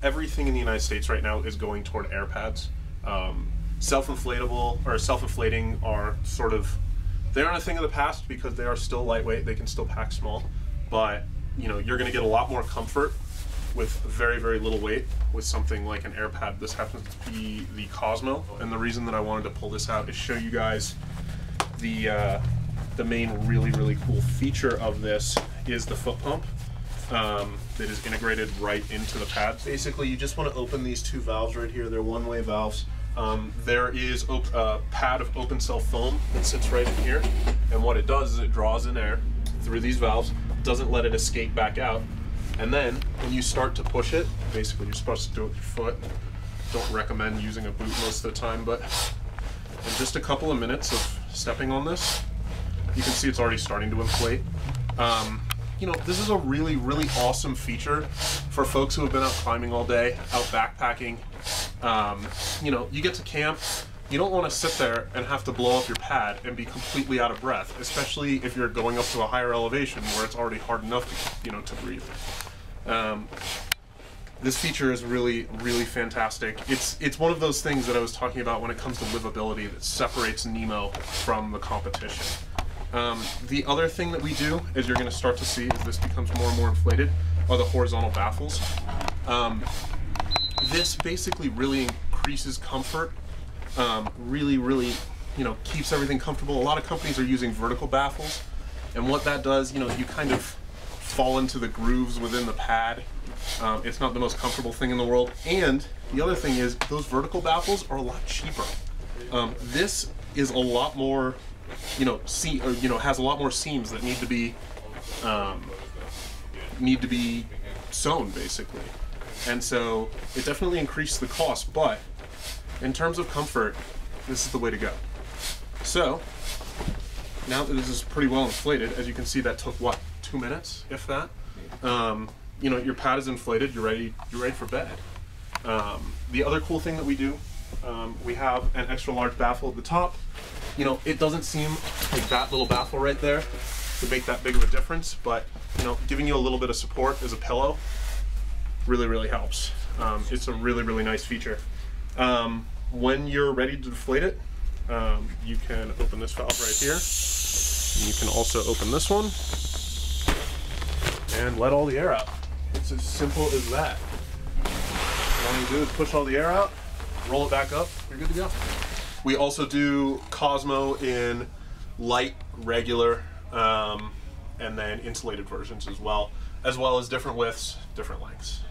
Everything in the United States right now is going toward air pads. Self-inflatable or self-inflating are sort of, they aren't a thing of the past because they are still lightweight. They can still pack small, but you know, you're going to get a lot more comfort with very, very little weight with something like an air pad. This happens to be the Cosmo, and the reason that I wanted to pull this out is show you guys the main really, really cool feature of this is the foot pump that is integrated right into the pad. Basically, you just want to open these two valves right here. They're one-way valves. There is a pad of open cell foam that sits right in here, and what it does is it draws in air through these valves, doesn't let it escape back out, and then when you start to push it, basically you're supposed to do it with your foot. Don't recommend using a boot most of the time, but in just a couple of minutes of stepping on this, you can see it's already starting to inflate. You know, this is a really, really awesome feature for folks who have been out climbing all day, out backpacking. You know, you get to camp, you don't want to sit there and have to blow up your pad and be completely out of breath, especially if you're going up to a higher elevation where it's already hard enough to, you know, to breathe. This feature is really, really fantastic. It's one of those things that I was talking about when it comes to livability that separates Nemo from the competition. The other thing that we do, as you're going to start to see as this becomes more and more inflated, are the horizontal baffles. This basically really increases comfort, really, you know, keeps everything comfortable. A lot of companies are using vertical baffles, and what that does, you know, you kind of fall into the grooves within the pad. It's not the most comfortable thing in the world. And the other thing is those vertical baffles are a lot cheaper. This is a lot more, you know, has a lot more seams that need to be sewn basically. And so it definitely increased the cost, but in terms of comfort, this is the way to go. So now that this is pretty well inflated, as you can see, that took what, 2 minutes, if that. You know, your pad is inflated, you're ready for bed. The other cool thing that we do, we have an extra large baffle at the top. You know, it doesn't seem like that little baffle right there to make that big of a difference, but you know, giving you a little bit of support as a pillow really, really helps. It's a really, really nice feature. When you're ready to deflate it, you can open this valve right here. And you can also open this one and let all the air out. It's as simple as that. All you do is push all the air out, roll it back up, you're good to go. We also do Cosmo in light, regular, and then insulated versions as well as different widths, different lengths.